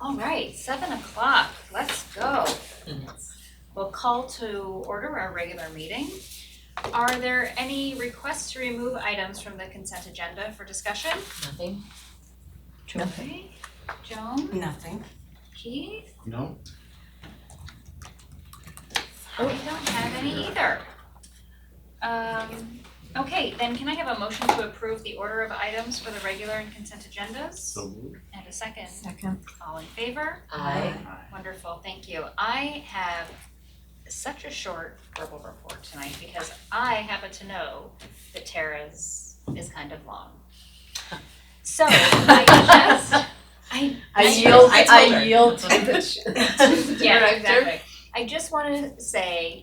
All right, 7 o'clock, let's go. We'll call to order our regular meeting. Are there any requests to remove items from the consent agenda for discussion? Nothing? Okay. Joan? Nothing. Keith? No. I don't have any either. Okay, then can I have a motion to approve the order of items for the regular and consent agendas? So moved. And a second. Second. All in favor? Aye. Wonderful, thank you. I have such a short verbal report tonight because I happen to know that Tara's is kind of long. So I yield to the yeah, exactly. I just want to say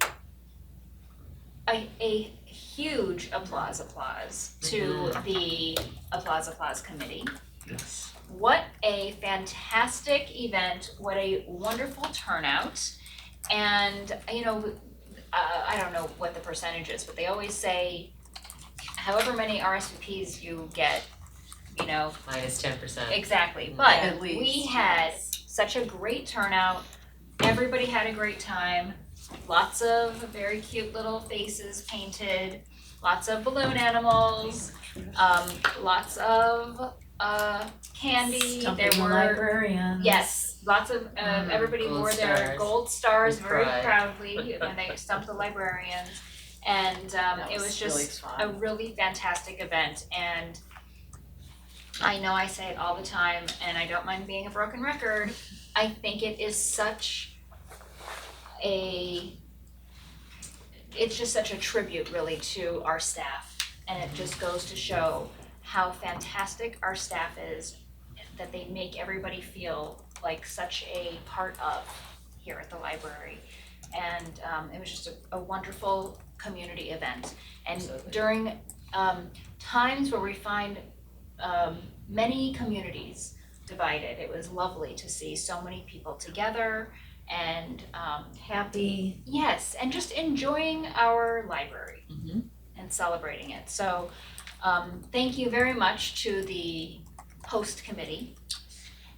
a huge applause to the applause committee. Yes. What a fantastic event, what a wonderful turnout. And, I don't know what the percentage is, but they always say however many RSVPs you get, minus 10%. exactly. But At least, we had such a great turnout. Everybody had a great time. Lots of very cute little faces painted, lots of balloon animals, lots of candy. Stumping There the were librarians. yes, lots of everybody Gold wore their stars. gold stars With very pride. proudly when they stumped the librarians. And it was really just fun. a really fantastic event, and I know I say it all the time and I don't mind being a broken record. I think it is it's just such a tribute really to our staff, and it just goes to show how fantastic our staff is, that they make everybody feel like such a part of here at the library. And it was just a wonderful community event. And Absolutely. during times where we find many communities divided, it was lovely to see so many people together and Happy. yes, and just enjoying our library Mhm. and celebrating it. So thank you very much to the host committee,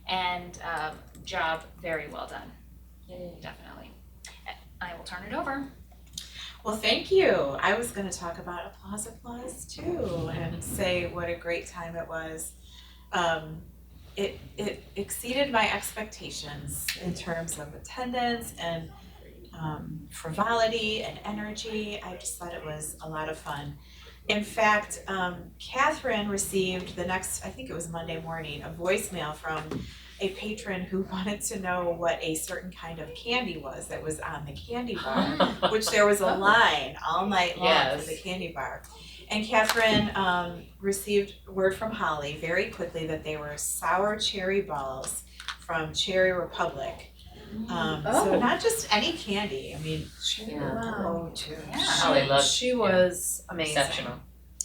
and job very well done, Yay. definitely. I will turn it over. Well, thank you. I was going to talk about applause too, and say what a great time it was. It exceeded my expectations in terms of attendance and frivolity and energy. I just thought it was a lot of fun. In fact, Catherine received I think it was Monday morning, a voicemail from a patron who wanted to know what a certain kind of candy was that was on the candy bar, which there was a line all night long for the candy bar. And Catherine received word from Holly very quickly that they were sour cherry balls from Cherry Republic. So not just any candy, I mean, Cherry Yeah. Republic. Oh, too. Yeah. Holly loved She was amazing. exceptional.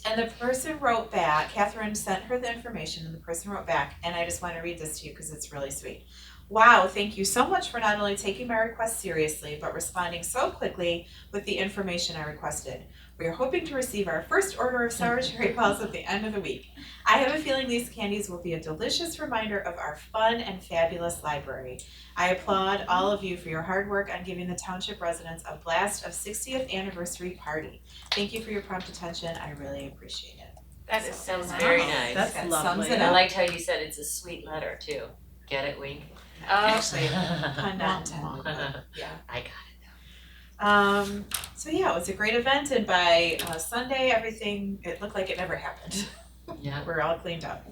And the person wrote back, Catherine sent her the information and the person wrote back, and I just want to read this to you because it's really sweet. Wow, thank you so much for not only taking my request seriously, but responding so quickly with the information I requested. We are hoping to receive our first order of sour cherry balls at the end of the week. I have a feeling these candies will be a delicious reminder of our fun and fabulous library. I applaud all of you for your hard work on giving the Township residents a blast of 60th anniversary party. Thank you for your prompt attention. I really appreciate it. That is so That was nice. very nice. That's That lovely. sums it I up. liked how you said it's a sweet letter too. Get it, Wink? Actually, pun not intended, but yeah. I got So yeah, it was a great event, and by Sunday, it looked like it never happened. it. Yeah. We're all cleaned up.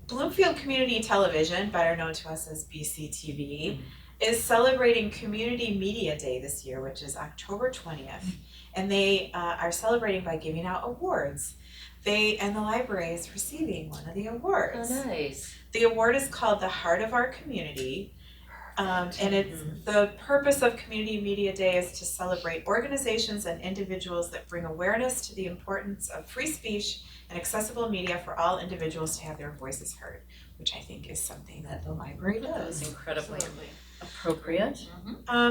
Bloomfield Community Television, better known to us as BCTV, is celebrating Community Media Day this year, which is October 20th. And they are celebrating by giving out awards. And the library is receiving one of the awards. Oh, nice. The award is called the Heart of Our Community. And it's the purpose of Community Media Day is to celebrate organizations and individuals that bring awareness to the importance of free speech and accessible media for all individuals to have their voices heard, which I think is something that the library does. That's incredibly Appropriate.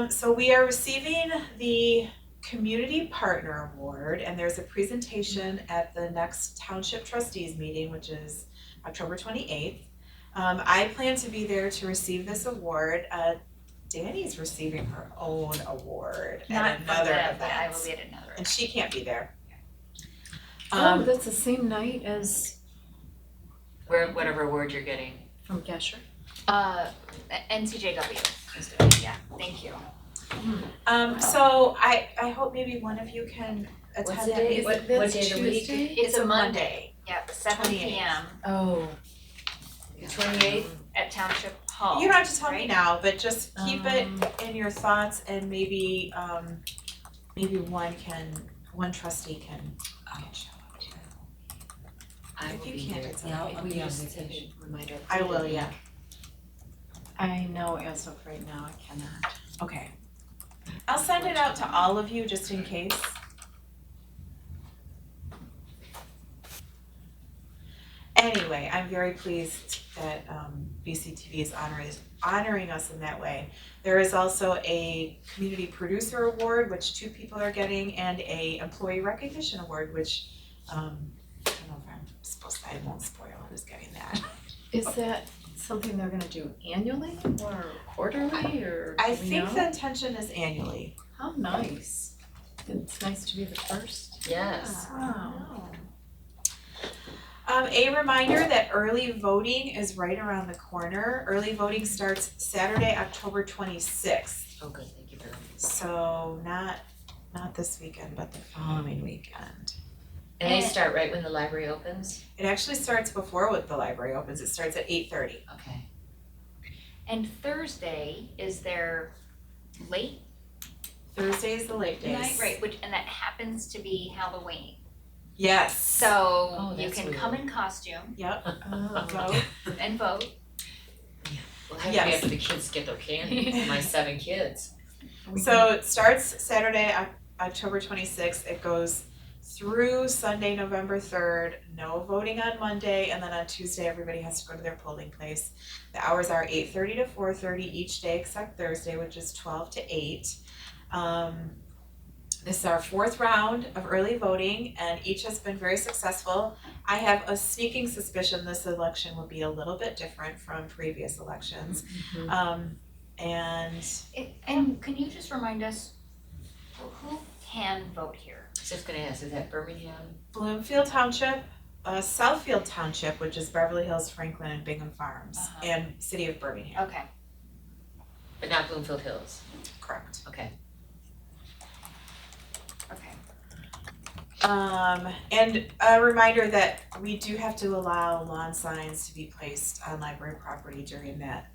So we are receiving the Community Partner Award, and there's a presentation at the next Township Trustees meeting, which is October 28th. I plan to be there to receive this award. Danny's receiving her own award Not at for another that, but I event, will be at another. and she can't be there. Oh, that's the same night as Whatever award you're getting. from Gesher. NCJW is doing it, yeah, thank you. So I hope maybe one of you can What's attend the that date? meeting. What day of the week? It's a Monday, yep, 7 28th. PM Oh. The 28th? at Township Hall. You don't have to tell me right? now, but just keep it in your thoughts, and maybe one trustee can show up too. I If will you be can't, there. it's Yeah, okay. I'll be on vacation. Reminder. I will, yeah. I know as of right now I cannot. Okay. I'll send it out to all of you just in case. Anyway, I'm very pleased that BCTV is honoring us in that way. There is also a Community Producer Award, which 2 people are getting, and a Employee Recognition Award, which I don't know if I'm supposed to, I won't spoil who's getting that. Is that something they're gonna do annually or quarterly or I do we think know? the intention is annually. How nice. It's nice to be the first. Yes. Wow. A reminder that early voting is right around the corner. Early voting starts Saturday, October 26th. Oh, good, thank you very much. So not this weekend, but the following weekend. And they start right when the library opens? It actually starts before the library opens. It starts at 8:30. Okay. And Thursday is their late Thursday is the late days. night, right, and that happens to be Halloween. Yes. So Oh, you that's can weird. come in costume Yep. Oh. Vote. and vote. We'll have to Yes. be after the kids get their candy, my 7 kids. So it starts Saturday, October 26th. It goes through Sunday, November 3rd. No voting on Monday, and then on Tuesday, everybody has to go to their polling place. The hours are 8:30 to 4:30 each day except Thursday, which is 12 to 8. This is our 4th round of early voting, and each has been very successful. I have a sneaking suspicion this election will be a little bit different from previous elections. And And can you just remind us, who can vote here? I was just gonna ask, is that Birmingham? Bloomfield Township, Southfield Township, which is Beverly Hills, Franklin, and Bingham Farms, Uh-huh. and City of Birmingham. Okay, But not Bloomfield Hills? Correct. Okay. okay. And a reminder that we do have to allow lawn signs to be placed on library property during that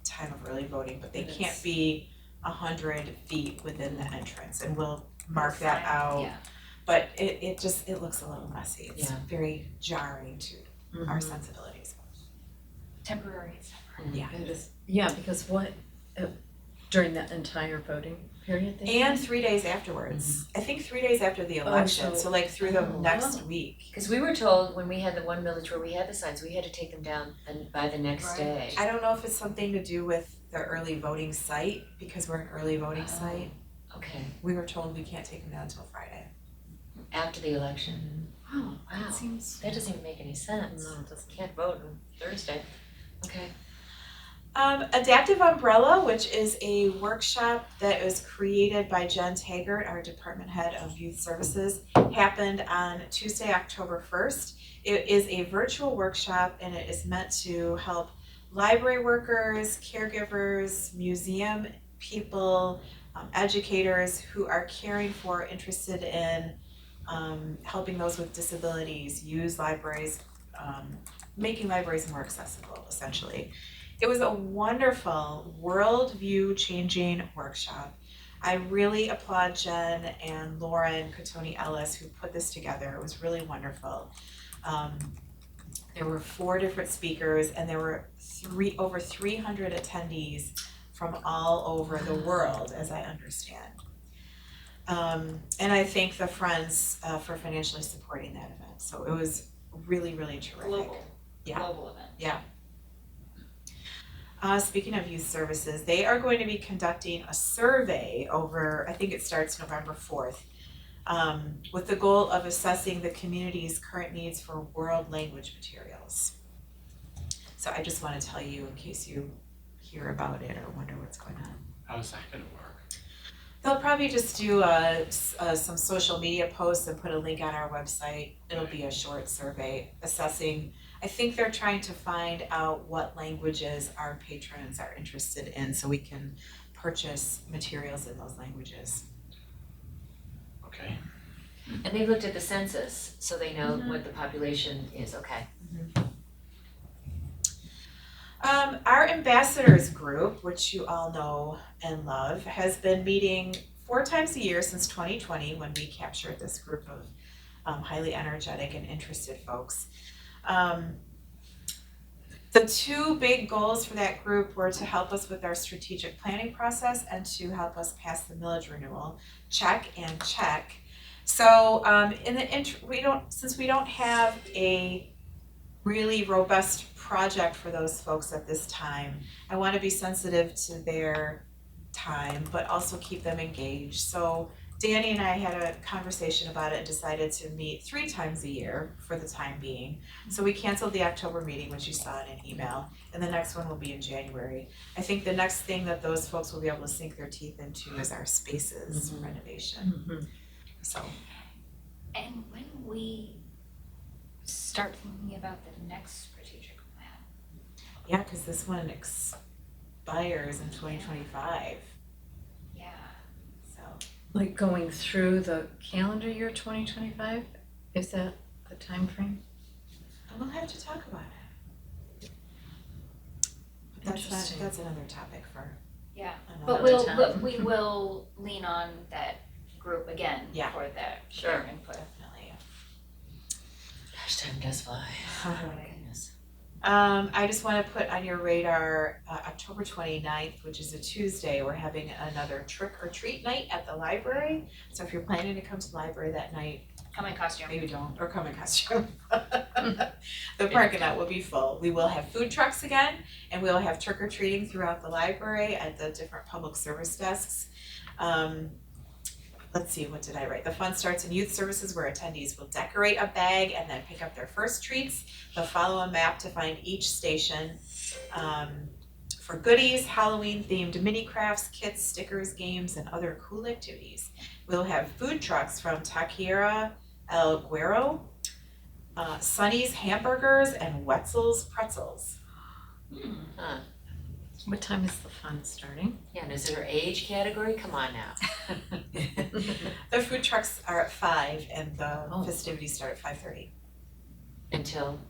time of early voting, but they can't be 100 feet within the entrance, and we'll mark that out. Yeah. But it looks a little messy. It's Yeah. very jarring to our sensibilities. Temporary. Yeah. It is, yeah, because during that entire voting period they And 3 days afterwards. I think 3 days after the election, so like through the next week. Because we were told when we had the one millage where we had the signs, we had to take them down and by the next Right. day. I don't know if it's something to do with the early voting site, because we're an early voting site. Okay, We were told we can't take them down until Friday. after the election. Wow, Wow, that seems. that doesn't even make any sense. No, it doesn't. Can't vote on Thursday. Okay. Adaptive Umbrella, which is a workshop that was created by Jen Taggart, our department head of youth services, happened on Tuesday, October 1st. It is a virtual workshop, and it is meant to help library workers, caregivers, museum people, educators who are caring for, interested in helping those with disabilities use libraries, making libraries more accessible, essentially. It was a wonderful, worldview changing workshop. I really applaud Jen and Lauren Cotoni Ellis who put this together. It was really wonderful. There were 4 different speakers, and there were over 300 attendees from all over the world, as I understand. And I thank the Friends for financially supporting that event. So it was really, really terrific. Global event. Yeah. Speaking of youth services, they are going to be conducting a survey over, I think it starts November 4th, with the goal of assessing the community's current needs for world language materials. So I just wanna tell you in case you hear about it or wonder what's going on. How's that gonna work? They'll probably just do some social media posts and put a link on our website. It'll be a short survey assessing. I think they're trying to find out what languages our patrons are interested in so we can purchase materials in those languages. Okay. And they looked at the census, so they know what the population is, okay. Our ambassadors group, which you all know and love, has been meeting 4 times a year since 2020 when we captured this group of highly energetic and interested folks. The 2 big goals for that group were to help us with our strategic planning process and to help us pass the millage renewal, check and check. So since we don't have a really robust project for those folks at this time, I want to be sensitive to their time, but also keep them engaged. So Danny and I had a conversation about it and decided to meet 3 times a year for the time being. So we canceled the October meeting, which you saw in an email, and the next one will be in January. I think the next thing that those folks will be able to sink their teeth into is our spaces renovation. So. And when we start thinking about the next strategic plan, Yeah, because this one expires in 2025, yeah. so. Like going through the calendar year 2025? Is that the time frame? We'll have to talk about it. But Interesting. that's another topic for Yeah, another but time. but we will lean on that group again Yeah. for that Sure. their input. Definitely. Gosh, time does fly. Oh my goodness. I just want to put on your radar, October 29th, which is a Tuesday, we're having another trick or treat night at the library. So if you're planning to come to the library that night, Come in costume. maybe don't, or come in costume. The parking lot will be full. We will have food trucks again, and we'll have trick or treating throughout the library at the different public service desks. Let's see, what did I write? The fun starts in youth services where attendees will decorate a bag and then pick up their first treats. They'll follow a map to find each station. For goodies, Halloween themed mini crafts, kits, stickers, games, and other cool activities. We'll have food trucks from Taqueria El Guero, Sonny's Hamburgers, and Wetzel's Pretzels. Huh. What time is the fun starting? Yeah, and is there an age category? Come on now. The food trucks are at 5 and the Oh. festivities start at 5:30. Until,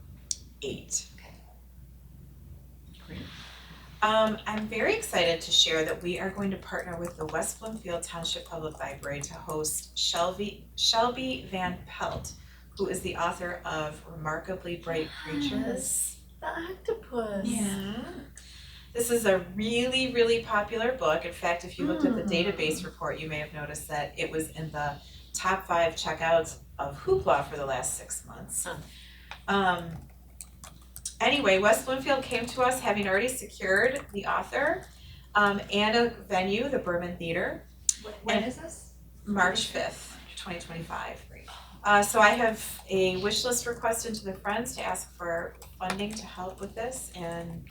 8. okay. Great. I'm very excited to share that we are going to partner with the West Bloomfield Township Public Library to host Shelby Van Pelt, who is the author of Remarkably Bright Creatures. The octopus. Yeah. This is a really, really popular book. In fact, if you looked at the database report, you may have noticed that it was in the top 5 checkouts of Hoopla for the last 6 months. Anyway, West Bloomfield came to us having already secured the author and a venue, the Berman Theater, When is this? March 5th, 2025. So I have a wish list request into the Friends to ask for funding to help with this, and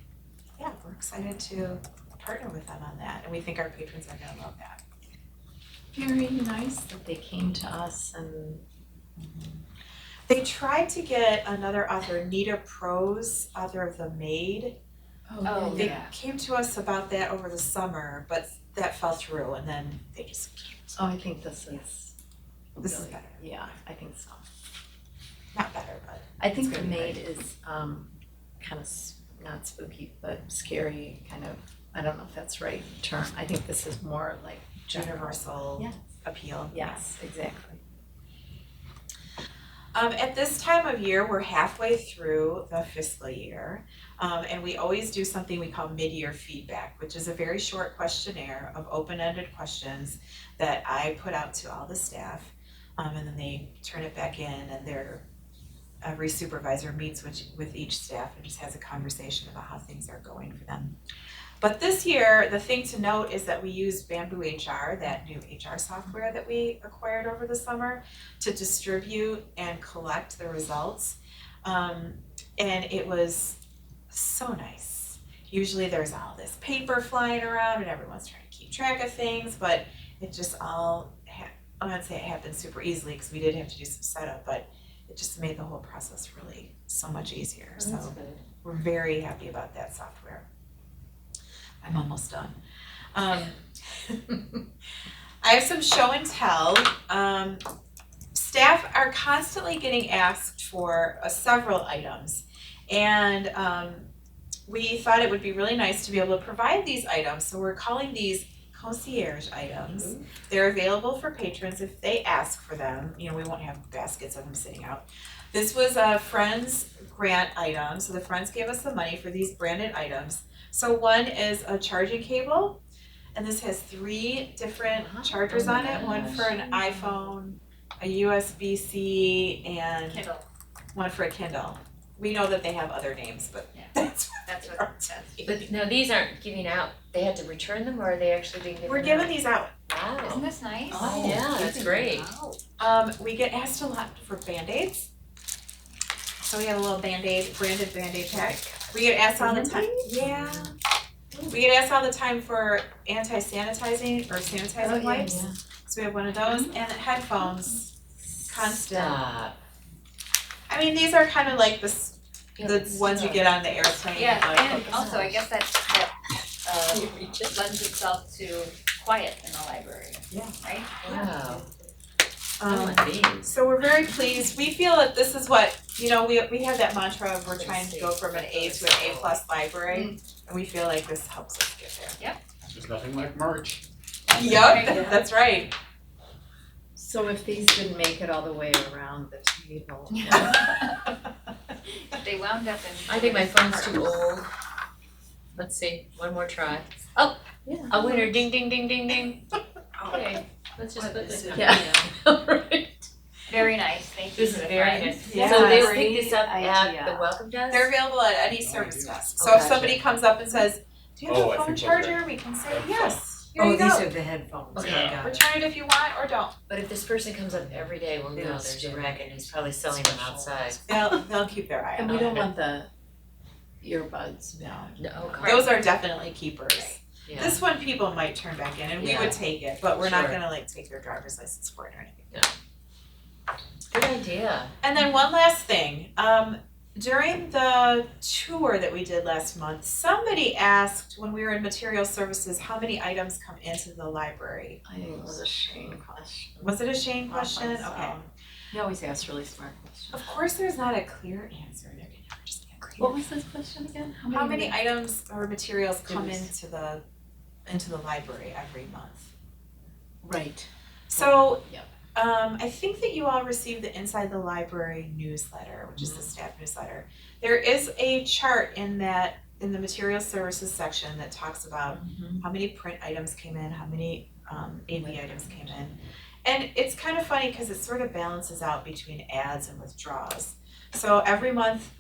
yeah, we're excited to partner with them on that, and we think our patrons are gonna love that. Very nice that they came to us and They tried to get another author, Nita Prose, author of The Maid. Oh, They yeah. came to us about that over the summer, but that fell through, and then they just can't. I think this is This is really- better. Yeah, I think so. Not better, but I think It's The gonna be Maid is kind of not spooky, but scary, kind of, I don't know if that's right term. I think this is more like general. universal Yes. appeal. Yes, exactly. At this time of year, we're halfway through the fiscal year, and we always do something we call mid-year feedback, which is a very short questionnaire of open-ended questions that I put out to all the staff, and then they turn it back in, and every supervisor meets with each staff and just has a conversation about how things are going for them. But this year, the thing to note is that we used Bamboo HR, that new HR software that we acquired over the summer, to distribute and collect the results. And it was so nice. Usually there's all this paper flying around and everyone's trying to keep track of things, but it just all, I'm not saying it happened super easily because we did have to do some setup, but it just made the whole process really so much easier. Oh, that's So good. we're very happy about that software. I'm almost done. I have some show and tell. Staff are constantly getting asked for several items, and we thought it would be really nice to be able to provide these items, so we're calling these concierge items. They're available for patrons if they ask for them. You know, we won't have baskets of them sitting out. This was a Friends grant item, so the Friends gave us the money for these branded items. So one is a charging cable, and this has 3 different chargers on it, one for an iPhone, a USB-C, and Kindle. one for a Kindle. We know that they have other names, but Yeah. that's That's what what, that's, But now these aren't giving out, they had to return them or are they actually being given out? we're giving these out. Wow. isn't this nice? Oh, yeah, that's great. We get asked a lot for Band-Aids. So we have a little Band-Aid, branded Band-Aid pack. We get asked all the time. Yeah. We get asked all the time for anti-sanitizing or sanitizing wipes. So we have one of those and headphones. Constant. Stop. I mean, these are kind of like Yeah, the it's ones you not- get on the airplane. Yeah, like, and also I guess that lends itself to quiet in the library. Yeah. Right? Wow. I um, want these. so we're very pleased. We feel that this is what, you know, we have that mantra of we're trying to go from an A to an A+ library. And we feel like this helps us get there. There's nothing like merch. Yep, that's right. So if these didn't make it all the way around the table. They wound up in. I think my phone's too old. Let's see, one more try. Oh, Yeah. a winner, ding, ding, ding, ding, ding. Okay, let's just put this in. Yeah. Right. Very nice, thank you This for is the very Friday. nice. Yeah. So they Great pick this up at idea. the welcome desk? They're available at any No service idea. desk. So if Okay. somebody comes up and says, do you have Oh, a I phone think those charger? are We can say, headphones. yes, here you go. are the headphones. Okay. Return it if you want or don't. But if this person comes up every day, we'll know Yeah, there's a yeah. rack and he's probably selling them outside. They'll keep their eye And on we don't it. want the earbuds now. No, okay. Those are definitely keepers. Yeah. This one people might turn back in and we Yeah. would take it, but we're not Sure. gonna like take their driver's license for it or anything. Good idea. And then one last thing, during the tour that we did last month, somebody asked when we were in material services, how many items come into the library? I think it was a Shane question. Was it a Shane question? I think so. Okay. He always asks really smart questions. Of course, there's not a clear answer. There can never just be a clear What was this question again? How many items or materials come was- into the library every month? Right. So, Yep. I think that you all received the Inside the Library newsletter, which is the staff newsletter. There is a chart in the material services section that talks about how many print items came in, how many AV items came in. And it's kind of funny because it sort of balances out between ads and withdrawals. So every month,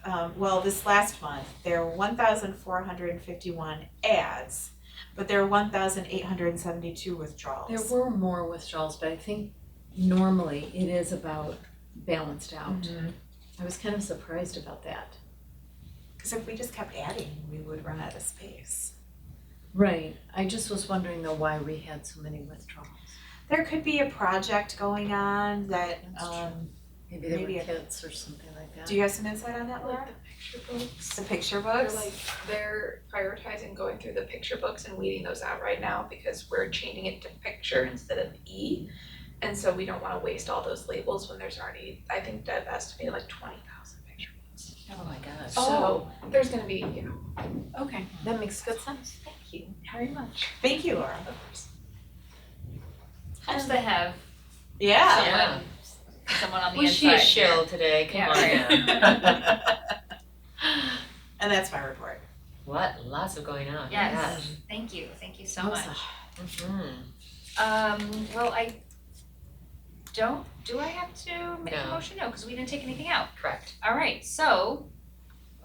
this last month, there were 1,451 ads, but there were 1,872 withdrawals. There were more withdrawals, but I think normally it is about balanced out. Mhm. I was kind of surprised about that. Because if we just kept adding, we would run out of space. Right. I just was wondering though why we had so many withdrawals. There could be a project going on that, That's true. Maybe they maybe were a- kids or something like that. do you have some insight on that, Laura? Like the picture books. The picture They're books? like, they're prioritizing going through the picture books and weeding those out right now because we're changing it to picture instead of E. And so we don't wanna waste all those labels when there's already, I think Deb estimated like 20,000 picture books. Oh my gosh. So there's gonna be, Okay, that makes good sense. Thank you very much. Thank you, Laura. Helps to have Yeah. someone on the Was she inside. a shill today? Come Yeah, on right. now. And that's my report. What? Lots of going on. Yes, thank you so much. Mm-hmm. Well, do I have to make a No. motion? No, because we didn't take anything out. Correct. All right, so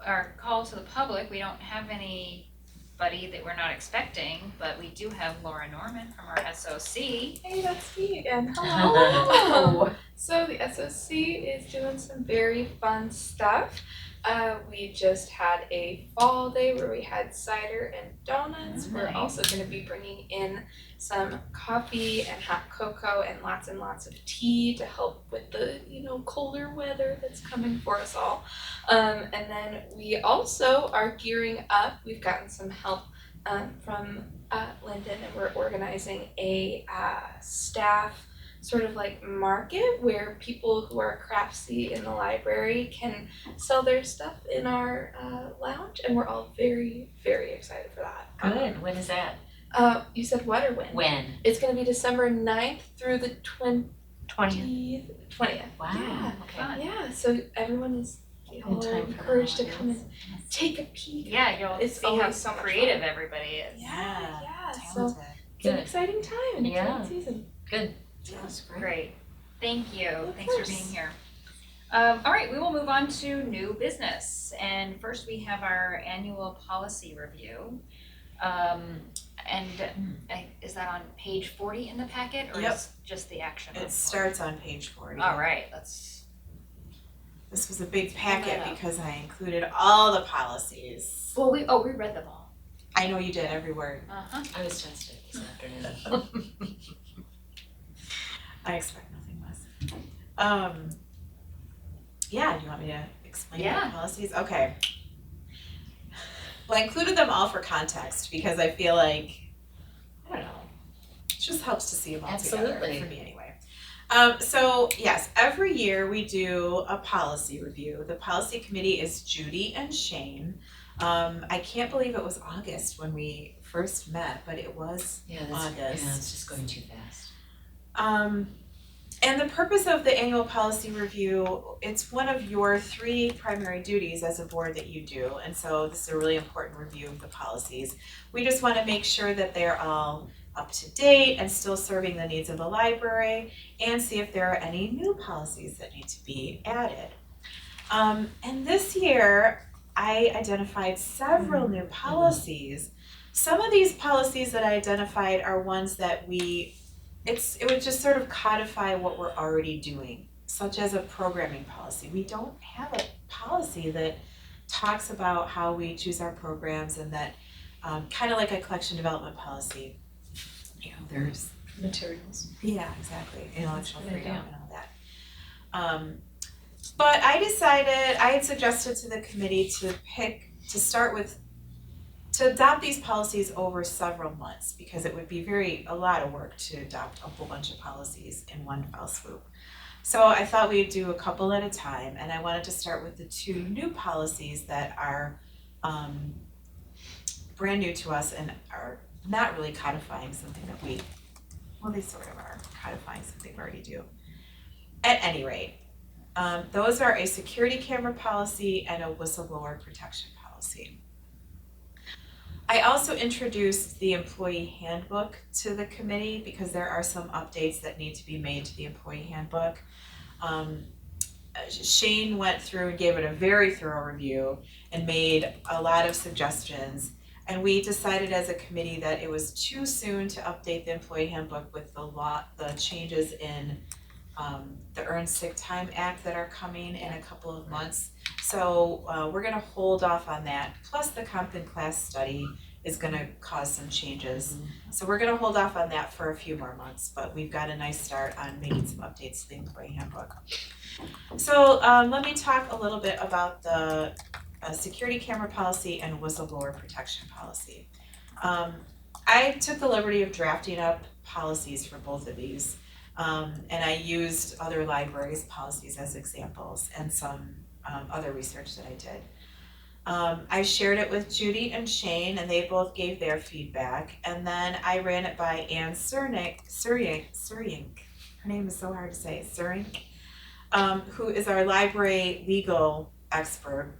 our call to the public, we don't have anybody that we're not expecting, but we do have Laura Norman from our SOC. hey, that's me again, hello. So the SOC is doing some very fun stuff. We just had a fall day where we had cider and donuts. We're Nice. also gonna be bringing in some coffee and hot cocoa and lots of tea to help with the, colder weather that's coming for us all. And then we also are gearing up. We've gotten some help from Lyndon, and we're organizing a staff sort of like market where people who are craftsy in the library can sell their stuff in our lounge, and we're all very, very excited for that. Good, when is that? You said what or when? When? It's gonna be December 9th through the 20th. 20th. Wow, Yeah. okay. Yeah, so everyone is In time for the encouraged to come holidays. and take a peek. Yeah, you'll It's see how always so much creative fun. everybody is. Yeah, so Talented. it's an Good. exciting time and Yeah. exciting season. Good. Sounds great. Great, thank you, Of thanks for course. being here. All right, we will move on to new business, and first we have our annual policy review. Is that on page 40 in the packet, or Yep. is just the action? It starts on page 40. All right, let's, This was a big packet up. because I included all the policies. well, we read them all. I know you did, every word. Uh-huh. I was tested this afternoon. I expect nothing less. Yeah, do you want me to explain Yeah. the policies? Okay. Well, I included them all for context because I feel like, I don't know, it just helps to see them all together, Absolutely. for me anyway. So yes, every year we do a policy review. The policy committee is Judy and Shane. I can't believe it was August when we first met, but it was Yeah, August. it's just going too fast. And the purpose of the annual policy review, it's one of your 3 primary duties as a board that you do. And so this is a really important review of the policies. We just want to make sure that they're all up to date and still serving the needs of the library, and see if there are any new policies that need to be added. And this year, I identified several new policies. Some of these policies that I identified are ones that it would just sort of codify what we're already doing, such as a programming policy. We don't have a policy that talks about how we choose our programs, and that kind of like a collection development policy. There's Materials. yeah, exactly, intellectual Good freedom idea. and all that. But I had suggested to the committee to adopt these policies over several months, because it would be a lot of work to adopt a whole bunch of policies in one fell swoop. So I thought we'd do a couple at a time, and I wanted to start with the 2 new policies that are brand new to us and are not really codifying something that they sort of are codifying something we already do. At any rate, those are a security camera policy and a whistleblower protection policy. I also introduced the employee handbook to the committee because there are some updates that need to be made to the employee handbook. Shane went through and gave it a very thorough review and made a lot of suggestions. And we decided as a committee that it was too soon to update the employee handbook with the changes in the Earned Sick Time Act that are coming in a couple of months. So we're gonna hold off on that. Plus the Compton class study is gonna cause some changes. So we're gonna hold off on that for a few more months, but we've got a nice start on making some updates to the employee handbook. So let me talk a little bit about the security camera policy and whistleblower protection policy. I took the liberty of drafting up policies for both of these. And I used other libraries' policies as examples and some other research that I did. I shared it with Judy and Shane, and they both gave their feedback. And then I ran it by Anne Surink, her name is so hard to say, Surink, who is our library legal expert.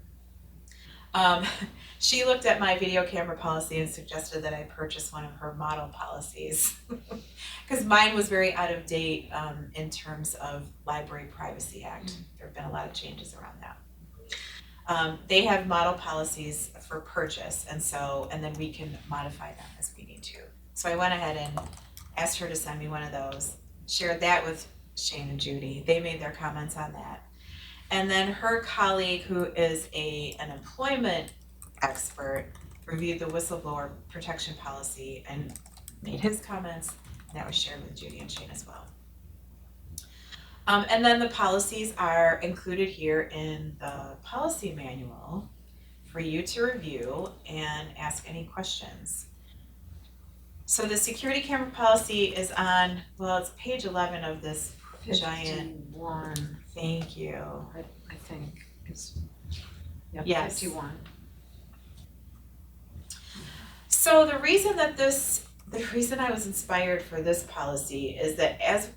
She looked at my video camera policy and suggested that I purchase one of her model policies because mine was very out of date in terms of Library Privacy Act. There have been a lot of changes around that. They have model policies for purchase, and then we can modify them as we need to. So I went ahead and asked her to send me one of those, shared that with Shane and Judy. They made their comments on that. And then her colleague, who is an employment expert, reviewed the whistleblower protection policy and made his comments, and that was shared with Judy and Shane as well. And then the policies are included here in the policy manual for you to review and ask any questions. So the security camera policy is on, well, it's page 11 of this giant, 51, thank you. I think, is, yep, Yes. 51. So the reason I was inspired for this policy is that as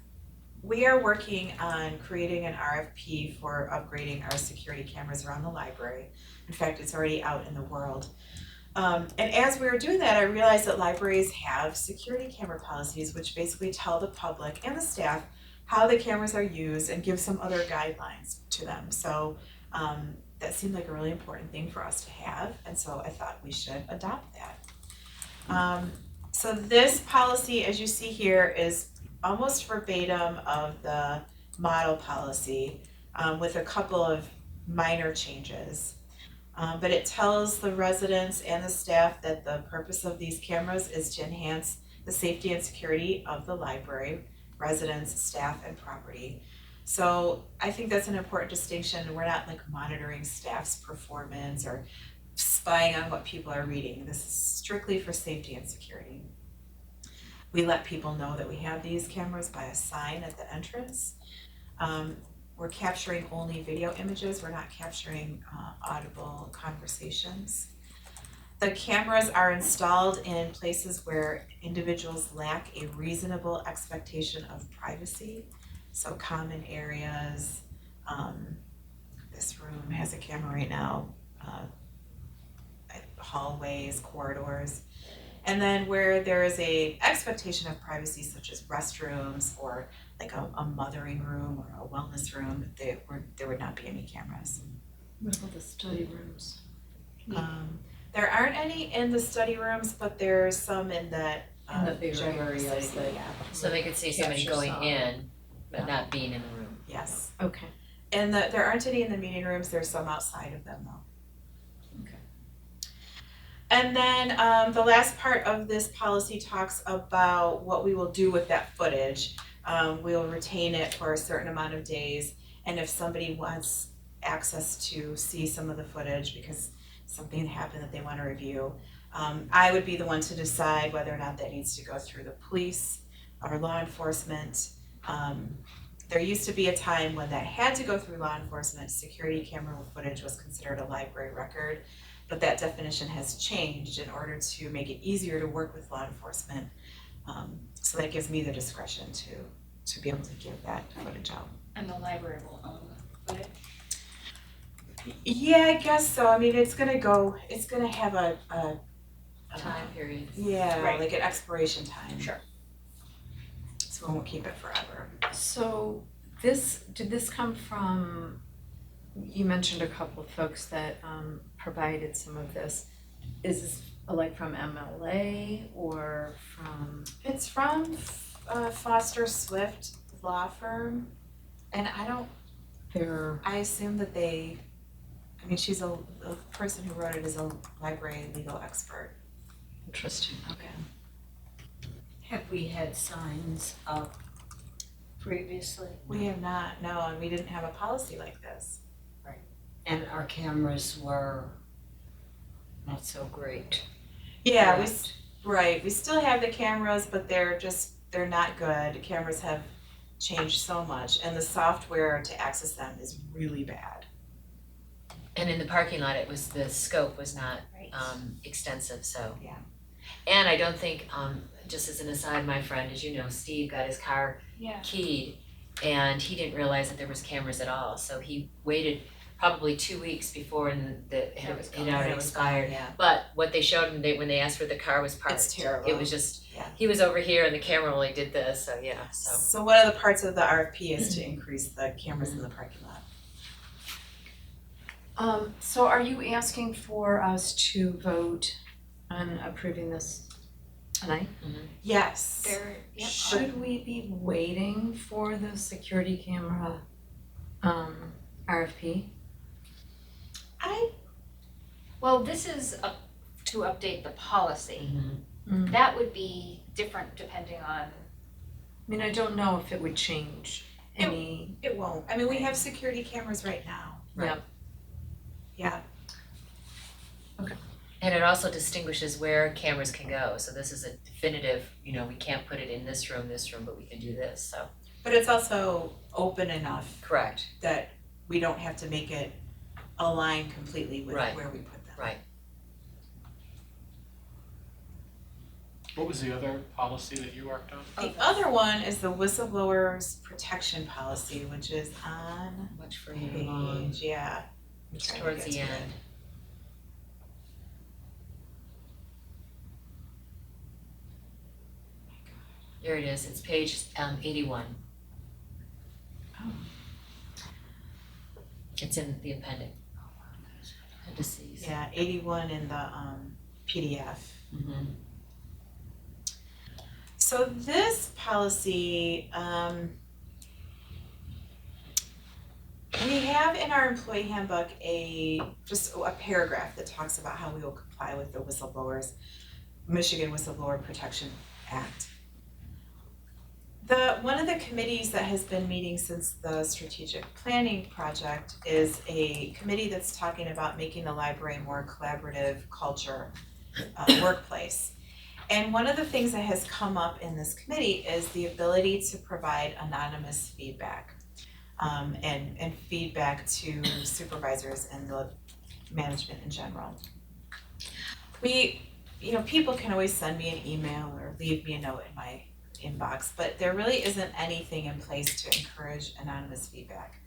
we are working on creating an RFP for upgrading our security cameras around the library. In fact, it's already out in the world. And as we were doing that, I realized that libraries have security camera policies which basically tell the public and the staff how the cameras are used and give some other guidelines to them. So that seemed like a really important thing for us to have, and so I thought we should adopt that. So this policy, as you see here, is almost verbatim of the model policy with a couple of minor changes. But it tells the residents and the staff that the purpose of these cameras is to enhance the safety and security of the library, residents, staff, and property. So I think that's an important distinction. We're not like monitoring staff's performance or spying on what people are reading. This is strictly for safety and security. We let people know that we have these cameras by a sign at the entrance. We're capturing only video images. We're not capturing audible conversations. The cameras are installed in places where individuals lack a reasonable expectation of privacy. So common areas, this room has a camera right now, hallways, corridors. And then where there is a expectation of privacy, such as restrooms or like a mothering room or a wellness room, there would not be any cameras. What about the study rooms? There aren't any in the study rooms, but there's some in that In the bigger giant areas facility, that- yeah. So they could see somebody Capture going some. in, but not being in the room. Yes. Okay. And there aren't any in the meeting rooms, there's some outside of them though. Okay. And then the last part of this policy talks about what we will do with that footage. We'll retain it for a certain amount of days, and if somebody wants access to see some of the footage because something happened that they want to review, I would be the one to decide whether or not that needs to go through the police or law enforcement. There used to be a time when that had to go through law enforcement. Security camera footage was considered a library record, but that definition has changed in order to make it easier to work with law enforcement. So that gives me the discretion to be able to give that footage out. And the library will own the footage. Yeah, I guess so. I mean, it's gonna have a Time period. yeah, Right. like an expiration time. Sure. So we won't keep it forever. So did this come from, you mentioned a couple of folks that provided some of this. Is this like from MLA or from? It's from Foster Swift Law Firm, and I assume that the person who wrote it is a library legal expert. Interesting, okay. Have we had signs up previously? We have not, no, and we didn't have a policy like this. And our cameras were not so great. Yeah, Correct. we still have the cameras, but they're not good. Cameras have changed so much, and the software to access them is really bad. And in the parking lot, the scope was not Right. extensive, so. Yeah. And I don't think, just as an aside, my friend, as you know, Steve got his car Yeah. keyed and he didn't realize that there was cameras at all, so he waited probably 2 weeks before it had already expired. Yeah. But what they showed him, when they asked where the car was parked, It's terrible. it was just, Yeah. he was over here and the camera only did this, so yeah, so. So one of the parts of the RFP is to increase the cameras in the parking lot. So are you asking for us to vote on approving this tonight? Yes. Yep. Should we be waiting for the security camera RFP? Well, this is to update the policy. Mm. That would be different depending on, I mean, I don't know if it would change any. It won't. I mean, we have security cameras right now. Right. Yeah. And it also distinguishes where cameras can go, so this is a definitive, we can't put it in this room, but we can do this, so. But it's also open enough Correct. that we don't have to make it align completely with Right. where we put them. Right. What was the other policy that you worked on? The other one is the whistleblowers protection policy, which is on Much further along, page, yeah. I'm it's trying to towards get the to it. end. There it is, it's page 81. Oh. It's in the appendix. Appendices. Yeah, 81 in the PDF. Mhm. So this policy, we have in our employee handbook just a paragraph that talks about how we will comply with the Michigan Whistleblower Protection Act. One of the committees that has been meeting since the strategic planning project is a committee that's talking about making the library a more collaborative culture workplace. And one of the things that has come up in this committee is the ability to provide anonymous feedback and feedback to supervisors and the management in general. People can always send me an email or leave me a note in my inbox, but there really isn't anything in place to encourage anonymous feedback.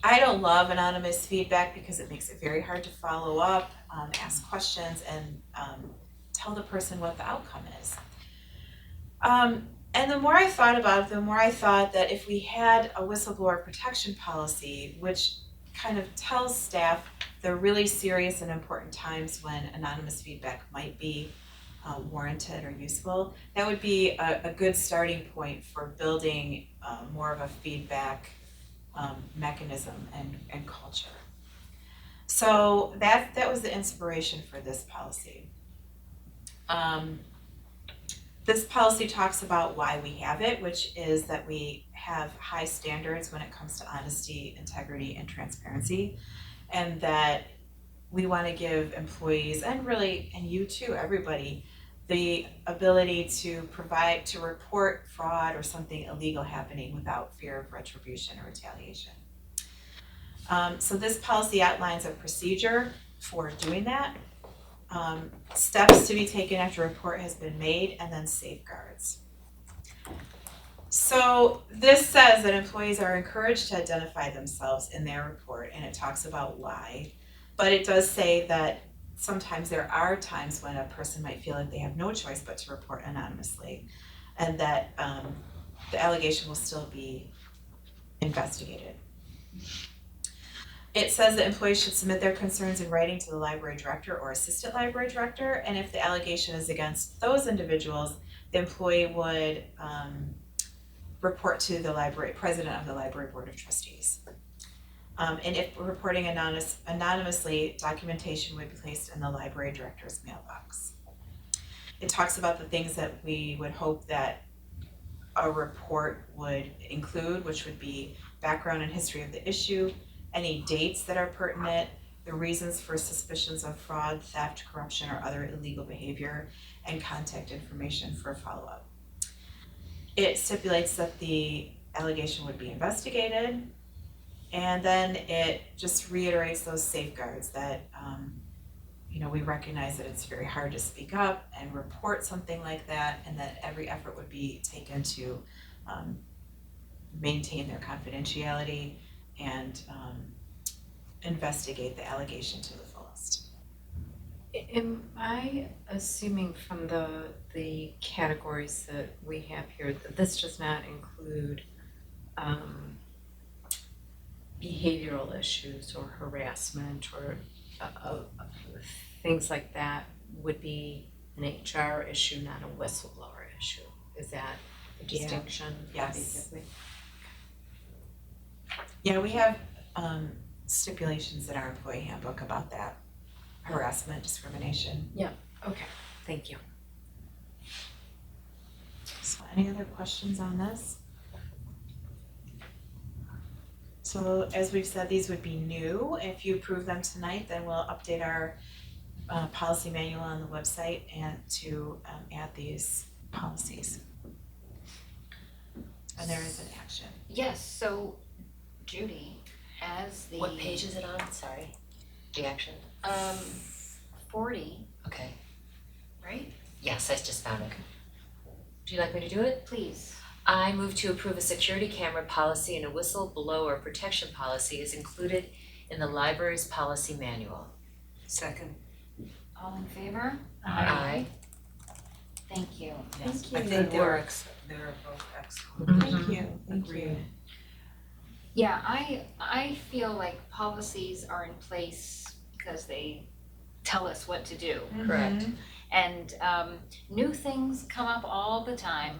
I don't love anonymous feedback because it makes it very hard to follow up, ask questions, and tell the person what the outcome is. And the more I thought about it, the more I thought that if we had a whistleblower protection policy, which kind of tells staff the really serious and important times when anonymous feedback might be warranted or useful, that would be a good starting point for building more of a feedback mechanism and culture. So that was the inspiration for this policy. This policy talks about why we have it, which is that we have high standards when it comes to honesty, integrity, and transparency, and that we want to give employees, and you too, everybody, the ability to report fraud or something illegal happening without fear of retribution or retaliation. So this policy outlines a procedure for doing that, steps to be taken after a report has been made, and then safeguards. So this says that employees are encouraged to identify themselves in their report, and it talks about why, but it does say that sometimes there are times when a person might feel like they have no choice but to report anonymously, and that the allegation will still be investigated. It says that employees should submit their concerns in writing to the library director or assistant library director, and if the allegation is against those individuals, the employee would report to the president of the library board of trustees. And if reporting anonymously, documentation would be placed in the library director's mailbox. It talks about the things that we would hope that a report would include, which would be background and history of the issue, any dates that are pertinent, the reasons for suspicions of fraud, theft, corruption, or other illegal behavior, and contact information for follow-up. It stipulates that the allegation would be investigated, and then it just reiterates those safeguards that we recognize that it's very hard to speak up and report something like that, and that every effort would be taken to maintain their confidentiality and investigate the allegation to the fullest. Am I assuming from the categories that we have here that this does not include behavioral issues or harassment or things like that would be an HR issue, not a whistleblower issue? Is that the Yeah. distinction? Yes. Basically? Yeah, we have stipulations in our employee handbook about that harassment, discrimination. Okay, thank you. So any other questions on this? So as we've said, these would be new. If you approve them tonight, then we'll update our policy manual on the website and to add these policies. And there is an action. Yes, so Judy, as the What page is it on? Sorry. The action? 40, Okay. right? Yes, I just found it. Would you like me to do it? Please. I move to approve a security camera policy and a whistleblower protection policy is included in the library's policy manual. Second. All in favor? Aye. Thank you. Thank I you. think they're both excellent. Thank you, thank you. Agreed. Yeah, I feel like policies are in place because they tell us what to do. Correct. And new things come up all the time.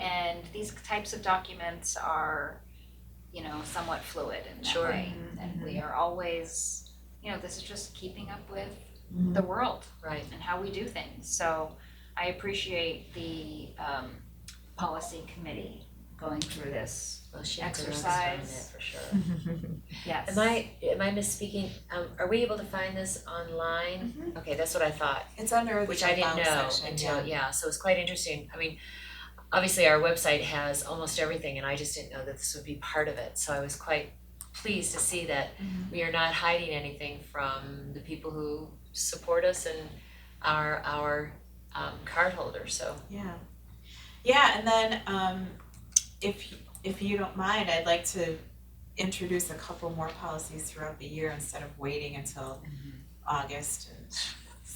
And these types of documents are, you know, somewhat fluid in that Sure. way. And we are always, you know, this is just keeping up with Mhm. the world Right. and how we do things. So I appreciate the policy committee going through this. Well, she had good Exercise. on that for sure. Yes. Am I misspeaking? Are we able to find this online? Okay, that's what I thought, It's under the which I didn't know section, until, yeah, so it's quite interesting. I mean, obviously our website has almost everything and I just didn't know that this would be part of it. So I was quite pleased to see that we are not hiding anything from the people who support us and our cardholders, so. Yeah. Yeah, and then if you don't mind, I'd like to introduce a couple more policies throughout the year instead of waiting until August and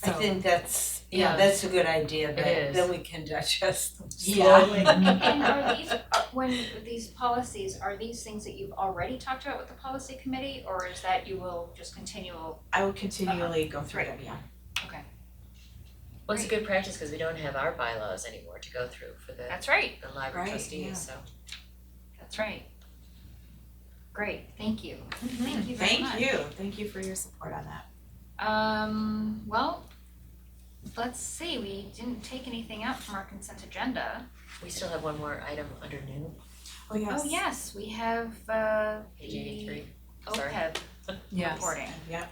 I so. think that's, Yeah. that's a good idea, It but is. then we can digest them Yeah. slowly. And are these, when these policies, are these things that you've already talked about with the policy committee, or is that you will just continue? I will continually go through them, yeah. Okay, Well, it's a good practice because we don't have our bylaws anymore to go through for the that's right, library Right, trustees, yeah. so. that's right. Great, thank you. Thank you very much. Thank you for your support on that. Well, let's see, we didn't take anything out from our consent agenda. We still have one more item under new, Oh, yes. Oh, yes, we have, page the 83. Sorry. OPEB Yes. reporting, Yeah,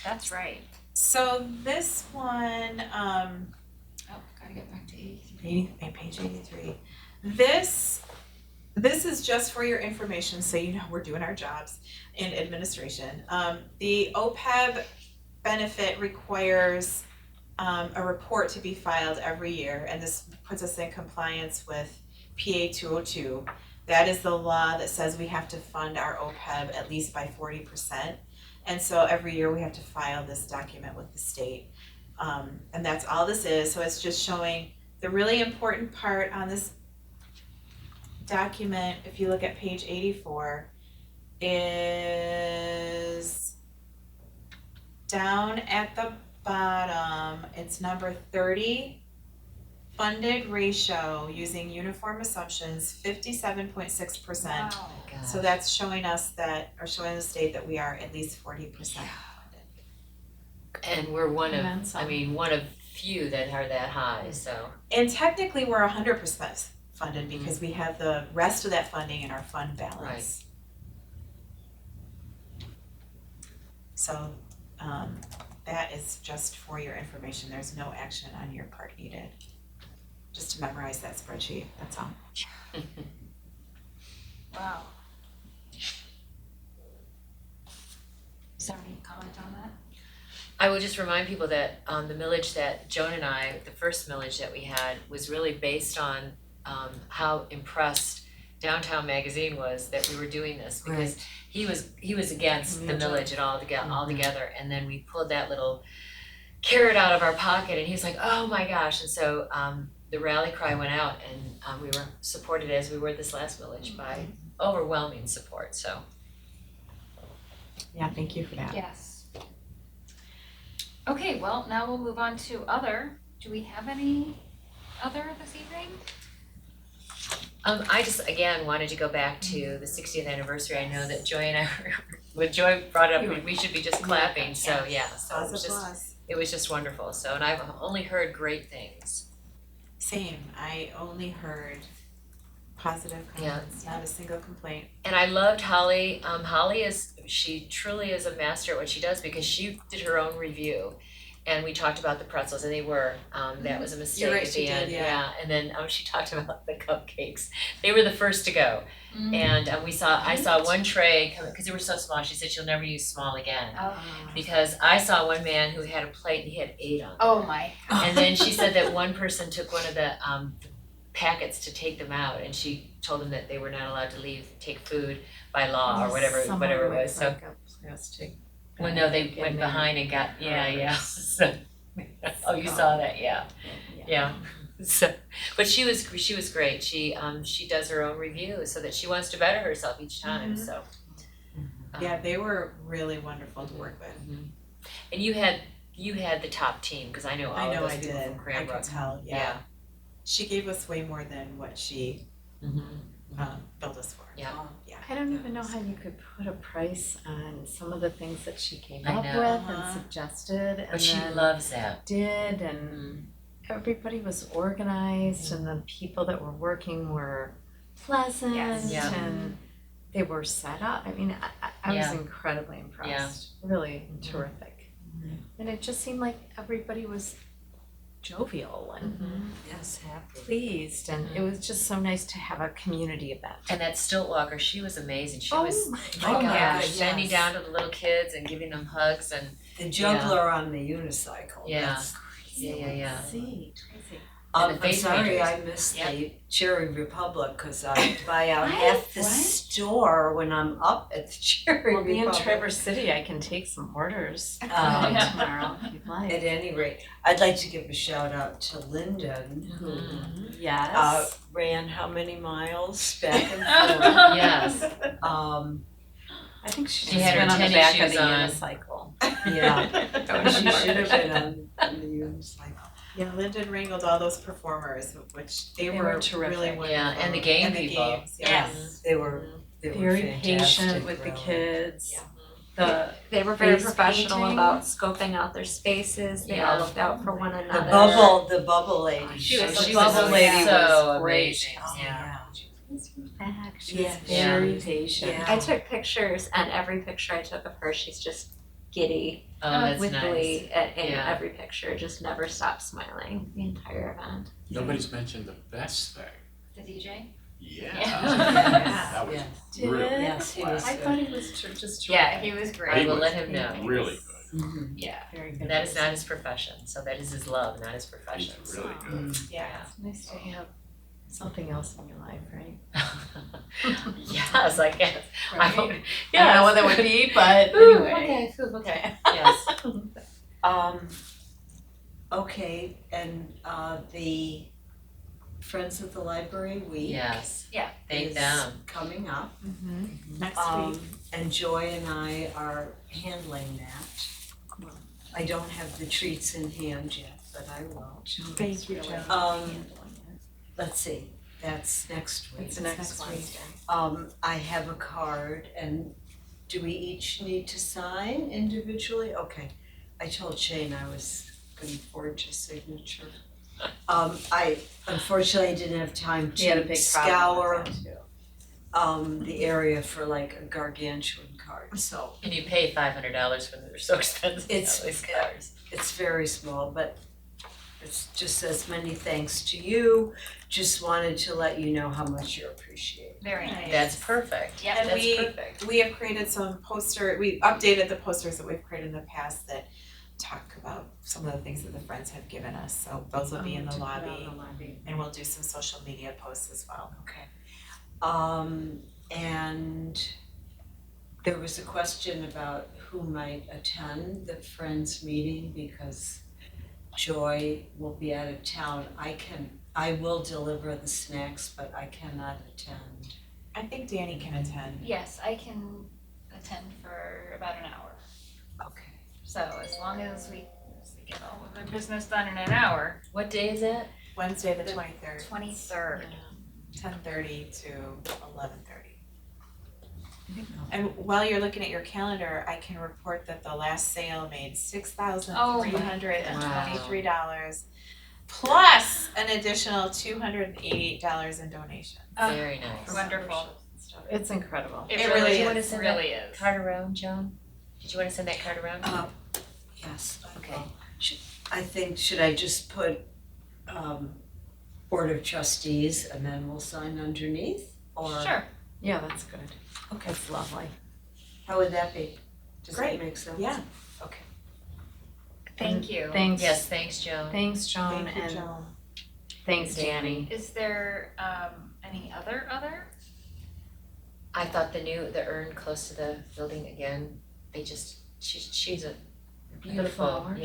that's right. so this one, Oh, gotta get back to 83. page 83. This is just for your information, so you know we're doing our jobs in administration. The OPEB benefit requires a report to be filed every year, and this puts us in compliance with PA 202. That is the law that says we have to fund our OPEB at least by 40%. And so every year we have to file this document with the state. And that's all this is, so it's just showing the really important part on this document, if you look at page 84, is down at the bottom, it's number 30, funded ratio using uniform assumptions, 57.6%. Wow. God. So that's showing us that, or showing the state that we are at least 40% funded. And we're one And then of, some. I mean, one of few that are that high, so. And technically, we're 100% funded because we have the rest of that funding in our fund balance. So, that is just for your information, there's no action on your part needed. Just to memorize that spreadsheet, that's all. Wow. Is there any comment on that? I will just remind people that the millage that Joan and I, the first millage that we had, was really based on how impressed Downtown Magazine was that we were doing this, because he was against the millage and altogether, and then we pulled that little carrot out of our pocket and he was like, oh my gosh, and so the rally cry went out and we were supported, as we were this last millage, by overwhelming support, so. Yeah, thank you for that. Yes. Okay, well, now we'll move on to other. Do we have any other this evening? I just, again, wanted to go back to the 60th anniversary. I know that Joy and I when Joy brought it up, we should be just clapping, so yeah, so it Applause, was just, applause. it was just wonderful, so, and I've only heard great things. Same, I only heard positive comments, not a single complaint. And I loved Holly, she truly is a master at what she does because she did her own review. And we talked about the pretzels and they were, that was a mistake You're right, at she the did, end, yeah. and then she talked about the cupcakes. They were the first to go. And I saw one tray come, cause they were so small, she said she'll never use small again. Oh. Because I saw one man who had a plate and he had 8 on it. Oh my. And then she said that one person took one of the packets to take them out and she told them that they were not allowed to take food by law or whatever it was, so. Like a plastic. Well, no, they bag went in there. behind and got, yeah, so, oh, you saw that, yeah. So, but she was great, she does her own review so that she wants to better herself each time, so. Yeah, they were really wonderful to work with. And you had the top team, cause I know all I of know those I people did, from I Cranbrook. could tell, yeah. She gave us way more than what she billed us for. Yeah. I don't even know how you could put a price on some of the things that she came I up know. with and suggested and But she then loves that. did and everybody was organized and the people that were working were pleasant Yes. Yeah. and they were set up. I mean, I was Yeah. incredibly impressed, really terrific. And it just seemed like everybody was jovial and Yes, happy. pleased and it was just so nice to have a community event. And that stilt walker, she was amazing, she Oh was, my my God, gosh, bending yes. down to the little kids and giving them hugs and, The juggler on the unicycle, Yeah. that's yeah. Crazy. And the I'm face sorry painters. I missed the Cherry Republic, cause I buy out half the store when I'm up at the Cherry We'll be in Republic. Traverse City, I can take some orders Yeah. tomorrow if you'd like. At any rate, I'd like to give a shout out to Lyndon, who Yes. ran how many miles back and forth. yes. I think she She just had her went on the tennis back of shoes the on. unicycle. Yeah, she should have been on the unicycle. Yeah, Lyndon wrangled all those performers, which they They were were terrific. really wonderful. Yeah, and the game And the people. games, yes. They were Very fantastic, patient with the really. kids. Yeah. They were very Face professional painting. about scoping out their spaces, they all Yeah. looked out for one another. The bubble lady. She was She the was bubble lady so was great. amazing, yeah. Back. She was Yeah. very patient. Yeah. I took pictures and every picture I took of her, she's just giddy Oh, that's with nice. glee in Yeah. every picture, just never stopped smiling the entire event. Nobody's mentioned the best thing. The DJ? Yeah. Yeah. That was Did really it? Yes, he was I good. thought he was just Yeah, terrific. he was I great. will was let him know. really good. Mhm. Yeah. Very good. And that is not his profession, so that is his love, not his He's profession, so. really good. Yeah. It's nice to have something else in your life, right? Yes, I guess. I hope, I don't know what that would be, but anyway. Okay, yes. Okay, and the Friends of the Library Week Yes. Yeah. Thank is them. coming up. Next week. And Joy and I are handling that. I don't have the treats in hand yet, but I will. Thank you, Joan. Let's see, that's next week. It's next Wednesday. I have a card, and do we each need to sign individually? Okay, I told Shane I was gonna forge a signature. I unfortunately didn't have time He had a to big scour problem with that too. the area for like a gargantuan card, so And you pay $500 when they're so expensive, It's- these cars. it's very small, but it just says many thanks to you. Just wanted to let you know how much you're appreciated. Very nice. That's perfect. Yep. And That's we- perfect. We have created some we updated the posters that we've created in the past that talk about some of the things that the friends have given us, so those will be in the To put out lobby. the lobby. And we'll do some social media posts as well. And there was a question about who might attend the Friends meeting because Joy will be out of town. I will deliver the snacks, but I cannot attend. I think Danny can attend. Yes, I can attend for about an hour. Okay. So as long as we get all of the business done in an hour. What day is that? Wednesday the 23rd, 23rd. 10:30 to 11:30. And while you're looking at your calendar, I can report that the last sale made $6,323 plus an additional $288 in donations. Very nice. Wonderful. It's incredible. It really Did you is. wanna send Really that is. card around, Joan? Did you wanna send that card around? Yes, I Okay. will. Should I just put Board of Trustees and then we'll sign underneath? Or Sure. Yeah, that's good. Okay, It's lovely. how would that be? Does that Great. make sense? Yeah. Okay. Thank you. Thanks. Yes, thanks, Joan. Thanks, Joan, Thank you, and Joan. thanks, Danny. Is there any other? I thought the urn close to the building again, she's a beautiful, flowers?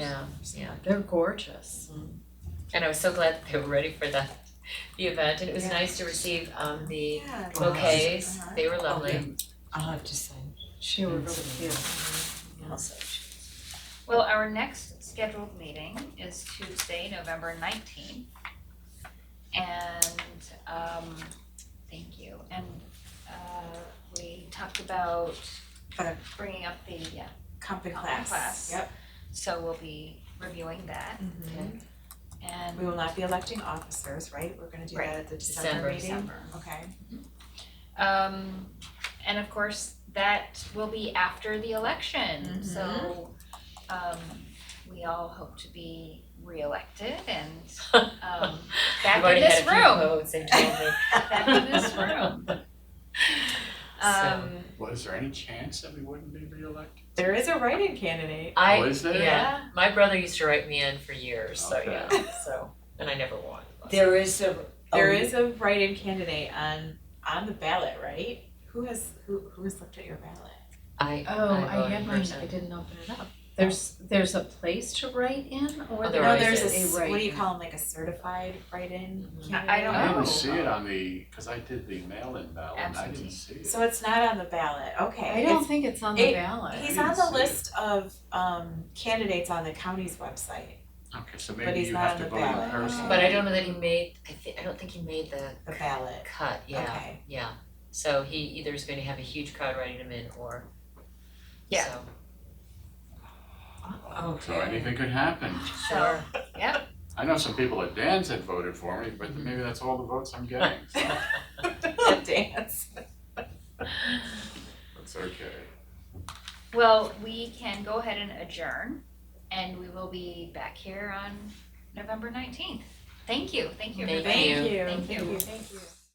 yeah. They're gorgeous. And I was so glad that they were ready for the event, and it was Yeah. nice to receive the Yeah. bouquets, Uh-huh. they were lovely. Okay. I'll have to sign. She was really beautiful. I'll sign. Well, our next scheduled meeting is Tuesday, November 19th. And thank you. And we talked about bringing up the Comping Comping class. class. Yep. so we'll be reviewing that. Mhm. And We will not be electing officers, right? We're gonna do that at the December December. meeting? Okay. and of course, that will be after the election, so we all hope to be reelected and back I've already in this had a few room, votes, they told me. back in this room. Well, is there any chance that we wouldn't be reelected? There is a write-in candidate. Oh, is there? Yeah, my brother used to write me in for years, so Okay. yeah, and I never won. There is a. There is a write-in candidate on the ballot, right? Who has looked at your ballot? I Oh, I voted had in mine, person. I didn't open it up. There's a place to write in, or Oh, there No, is. there's a what do you write-in? call them, like a certified write-in Mhm. candidate? I don't I know. didn't see it on cause I did the mail-in ballot and I didn't see it. So it's not on the ballot, okay. I don't think it's on the ballot. He's I on didn't the see list of candidates on the county's website, Okay, so But maybe he's you not have on to the vote in ballot. person. But I don't know that he made, I don't think he made the the ballot. cut, yeah, Okay. yeah. So he either is gonna have a huge crowd writing him in or, Yeah. so, So anything could happen. So, yep, I know some people at Dan's had voted for me, but maybe that's all the votes I'm getting, so Dance. that's okay. well, we can go ahead and adjourn, and we will be back here on November 19th. Thank you, Thank everybody. you. Thank you. Thank you. Thank you.